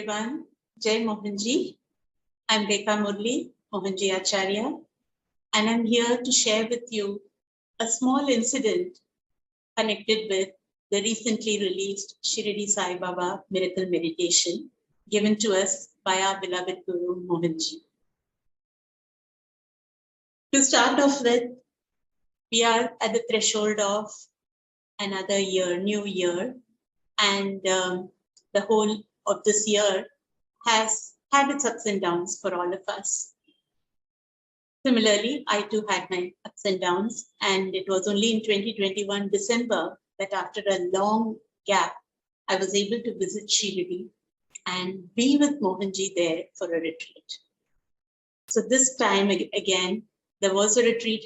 everyone. Jai Mohanji. I'm Rekha Murali, Mohanji Acharya, and I'm here to share with you a small incident connected with the recently released Shirdi Sai Baba Miracle meditation given to us by our beloved Guru Mohanji. To start off with, we are at the threshold of another year, new year, and the whole of this year has had its ups and downs for all of us. Similarly, I too had my ups and downs, and it was only in 2021 December that after a long gap, I was able to visit Shirdi and be with Mohanji there for a retreat. So this time again, there was a retreat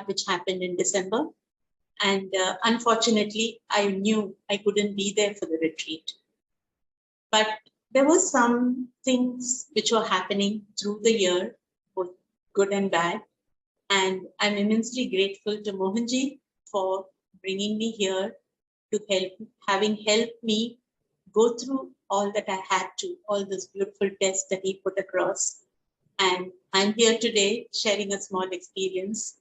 which happened in December, and unfortunately, I knew I couldn't be there for the retreat. But there were some things which were happening through the year, both good and bad. And I'm immensely grateful to Mohanji for bringing me here to having helped me go through all that I had to, all those beautiful tests that he put across. And I'm here today sharing a small experience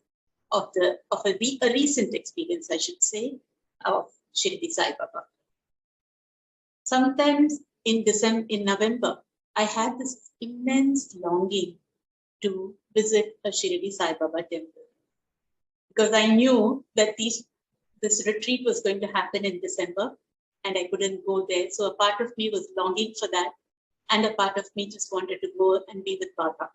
of a recent experience, I should say, of Shirdi Sai Baba. Sometimes in November, I had this immense longing to visit a Shirdi Sai Baba temple because I knew that this retreat was going to happen in December and I couldn't go there. So a part of me was longing for that, and a part of me just wanted to go and be with Baba.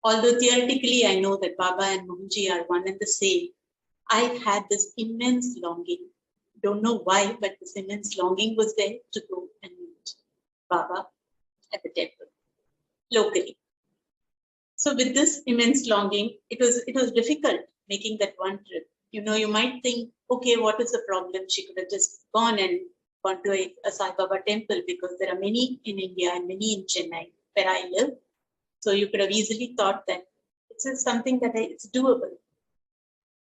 Although theoretically I know that Baba and Mohanji are one and the same, I had this immense longing. Don't know why, but this immense longing was there to go and meet Baba at the temple, locally. So with this immense longing, it was difficult making that one trip. You know, you might think, okay, what is the problem? She could have just gone to a Sai Baba temple because there are many in India and many in Chennai where I live. So you could have easily thought that it's something that it's doable.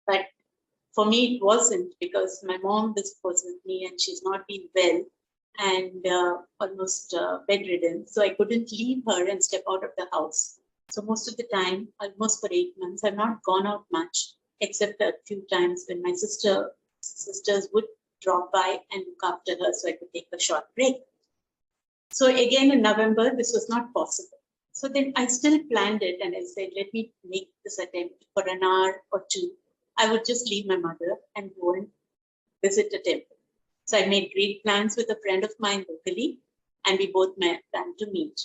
But for me, it wasn't, because my mom was with me and she's not been well and almost bedridden. So I couldn't leave her and step out of the house. So most of the time, almost for 8 months, I've not gone out much, except a few times when my sisters would drop by and look after her so I could take a short break. So again, in November, this was not possible. So then I still planned it and I said, let me make this attempt for an hour or two. I would just leave my mother and go and visit a temple. So I made great plans with a friend of mine locally, and we both planned to meet.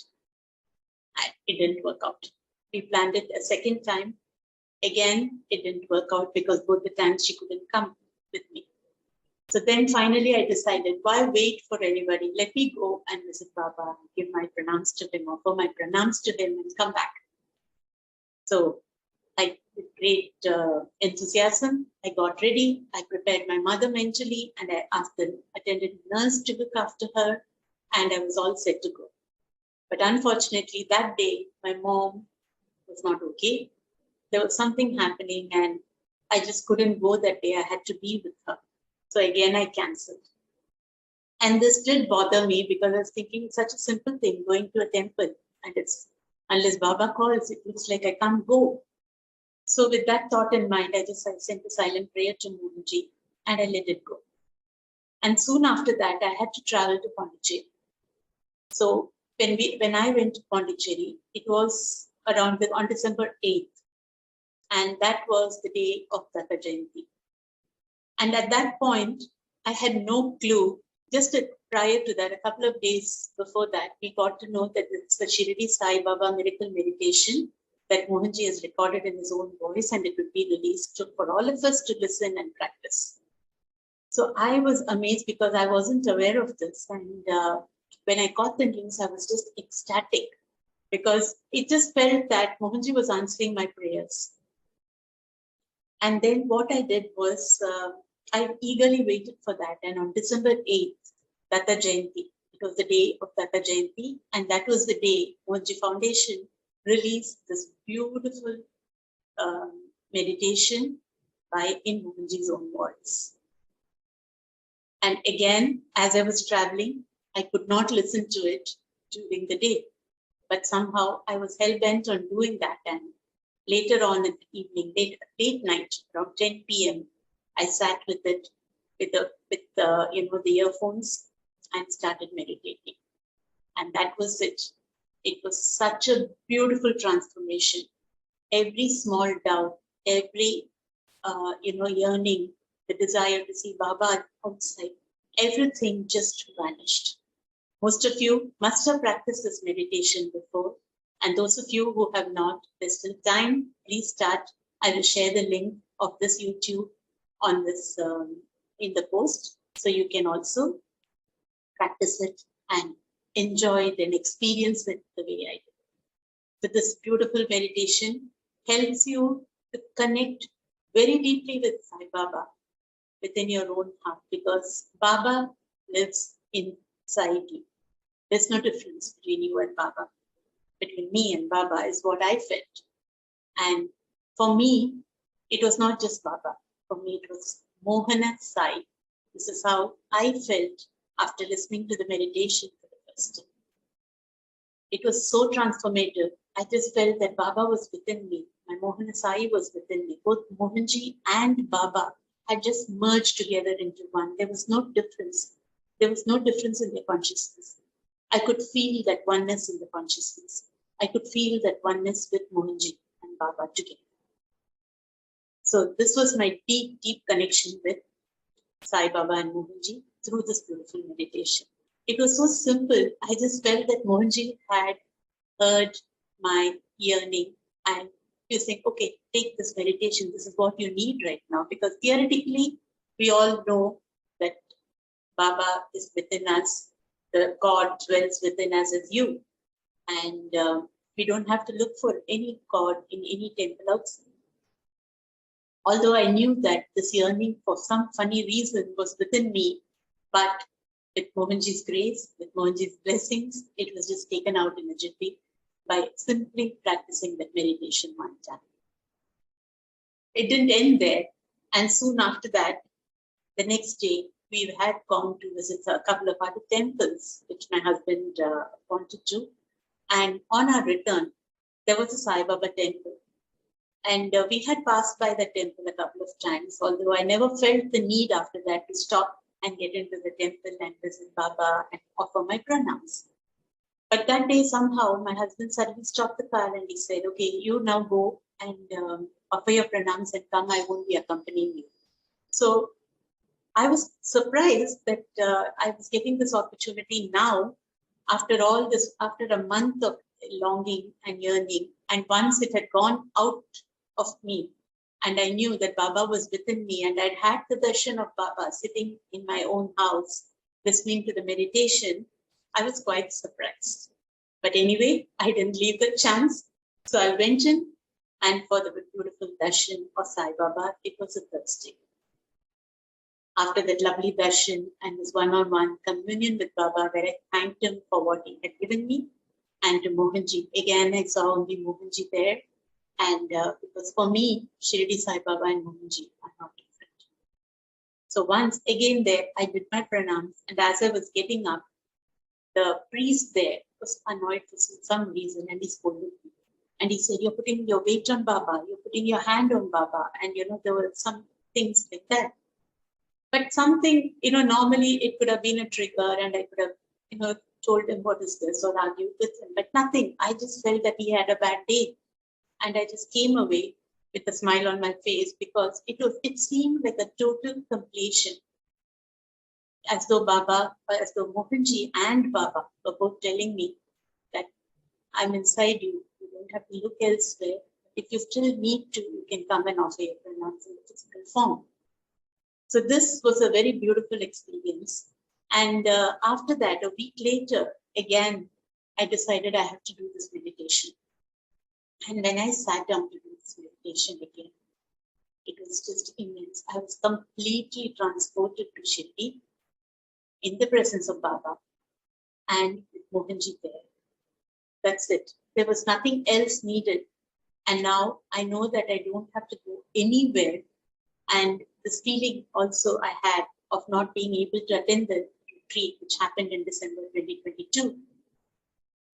It didn't work out. We planned it a second time. Again, it didn't work out because both the times she couldn't come with me. So then finally I decided, why wait for anybody? Let me go and visit Baba, give my pranams to him, offer my pranams to him and come back. So with great enthusiasm, I got ready. I prepared my mother mentally and I asked the attendant nurse to look after her, and I was all set to go. But unfortunately, that day, my mom was not okay. There was something happening and I just couldn't go that day. I had to be with her. So again, I cancelled. And this did bother me because I was thinking it's such a simple thing, going to a temple, and unless Baba calls, it looks like I can't go. So with that thought in mind, I sent a silent prayer to Mohanji and I let it go. And soon after that, I had to travel to Pondicherry. So when I went to Pondicherry, it was on December 8th. And that was the day of Datta Jayanti. And at that point, I had no clue. Just prior to that, a couple of days before that, we got to know that it's the Shirdi Sai Baba Miracle meditation that Mohanji has recorded in his own voice, and it would be released for all of us to listen and practice. So I was amazed because I wasn't aware of this. And when I got the news, I was just ecstatic because it just felt that Mohanji was answering my prayers. And then what I did was, I eagerly waited for that. And on December 8th, Datta Jayanti, it was the day of Datta Jayanti. And that was the day Mohanji Foundation released this beautiful meditation in Mohanji's own voice. And again, as I was traveling, I could not listen to it during the day. But somehow I was hell-bent on doing that. And later on in the evening, late night, around 10 p.m., I sat with it, with the earphones, and started meditating. And that was it. It was such a beautiful transformation. Every small doubt, every yearning, the desire to see Baba outside, everything just vanished. Most of you must have practiced this meditation before. And those of you who have not, there's still time, please start. I will share the link of this YouTube on this in the post. So you can also practice it and enjoy it and experience it the way I did. So this beautiful meditation helps you to connect very deeply with Sai Baba within your own heart, because Baba lives inside you. There's no difference between you and Baba. Between me and Baba is what I felt. And for me, it was not just Baba. For me, it was Mohana Sai. This is how I felt after listening to the meditation for the first time. It was so transformative. I just felt that Baba was within me. My Mohana Sai was within me. Both Mohanji and Baba had just merged together into one. There was no difference. There was no difference in their consciousness. I could feel that oneness in the consciousness. I could feel that oneness with Mohanji and Baba together. So this was my deep, deep connection with Sai Baba and Mohanji through this beautiful meditation. It was so simple. I just felt that Mohanji had heard my yearning, and you think, okay, take this meditation. This is what you need right now. Because theoretically, we all know that Baba is within us. The God dwells within us as you. And we don't have to look for any God in any temple outside. Although I knew that this yearning for some funny reason was within me, but with Mohanji's grace, with Mohanji's blessings, it was just taken out immediately by simply practicing that meditation one time. It didn't end there. And soon after that, the next day, we had gone to visit a couple of other temples, which my husband wanted to. And on our return, there was a Sai Baba temple. And we had passed by the temple a couple of times, although I never felt the need after that to stop and get into the temple and visit Baba and offer my pranams. But that day, somehow, my husband suddenly stopped the car and he said, okay, you now go and offer your pranams and come, I won't be accompanying you. So I was surprised that I was getting this opportunity now, after all this, after a month of longing and yearning. And once it had gone out of me, and I knew that Baba was within me, and I'd had the darshan of Baba sitting in my own house, listening to the meditation, I was quite surprised. But anyway, I didn't leave the chance. So I went in, and for the beautiful darshan of Sai Baba, it was a Thursday. After that lovely darshan and this one-on-one communion with Baba, where I thanked him for what he had given me, and to Mohanji. Again, I saw only Mohanji there. And because for me, Shirdi Sai Baba and Mohanji are not different. So once again there, I did my pranams. And as I was getting up, the priest there was annoyed for some reason, and he scolded me. And he said, you're putting your weight on Baba, you're putting your hand on Baba. And, there were some things like that. But something, normally it could have been a trigger, and I could have, told him what is this or argued with him, but nothing. I just felt that he had a bad day. And I just came away with a smile on my face, because it seemed like a total completion. As though Mohanji and Baba were both telling me that I'm inside you. You don't have to look elsewhere. If you still need to, you can come and offer your pranams in the physical form. So this was a very beautiful experience. And after that, a week later, again, I decided I have to do this meditation. And when I sat down to do this meditation again, it was just immense. I was completely transported to Shirdi in the presence of Baba and with Mohanji there. That's it. There was nothing else needed. And now I know that I don't have to go anywhere. And this feeling also I had of not being able to attend the retreat, which happened in December 2022.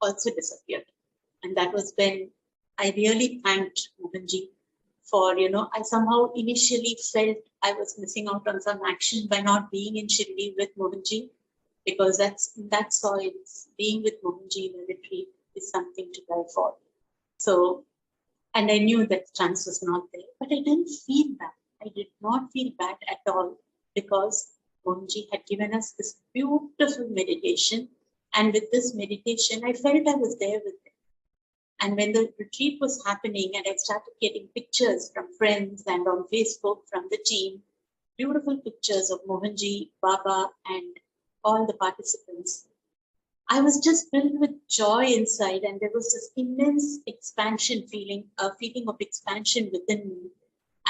also disappeared. And that was when I really thanked Mohanji for, I somehow initially felt I was missing out on some action by not being in Shirdi with Mohanji, because that's in that soil, being with Mohanji in a retreat is something to die for. So, and I knew that chance was not there, but I didn't feel bad. I did not feel bad at all, because Mohanji had given us this beautiful meditation. And with this meditation, I felt I was there with them. And when the retreat was happening and I started getting pictures from friends and on Facebook from the team, beautiful pictures of Mohanji, Baba, and all the participants, I was just filled with joy inside, and there was this immense expansion feeling, a feeling of expansion within me,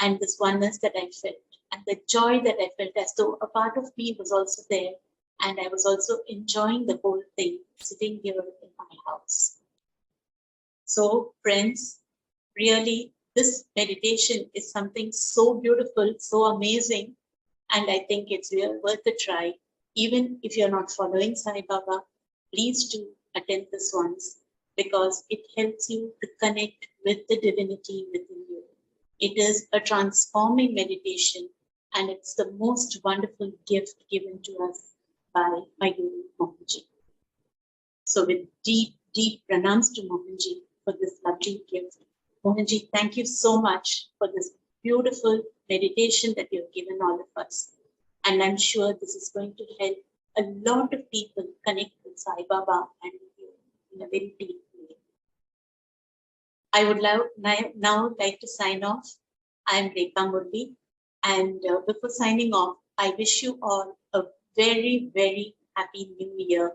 and this oneness that I felt, and the joy that I felt, as though a part of me was also there, and I was also enjoying the whole thing, sitting here in my house. So, friends, really, this meditation is something so beautiful, so amazing, and I think it's really worth a try. Even if you're not following Sai Baba, please do attend this once, because it helps you to connect with the divinity within you. It is a transforming meditation, and it's the most wonderful gift given to us by my Guru Mohanji. So with deep, deep pranams to Mohanji for this lovely gift. Mohanji, thank you so much for this beautiful meditation that you've given all of us. And I'm sure this is going to help a lot of people connect with Sai Baba and with you in a very deep way. I would now like to sign off. I'm Rekha Murali. And before signing off, I wish you all a very, very happy new year.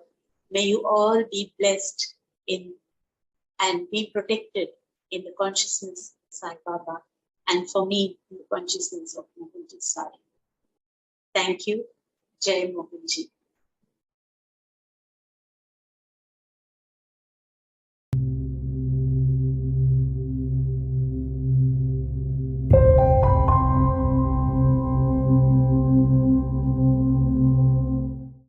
May you all be blessed in and be protected in the consciousness of Sai Baba, and for me, in the consciousness of Mohanji Sai. Thank you. Jai Mohanji.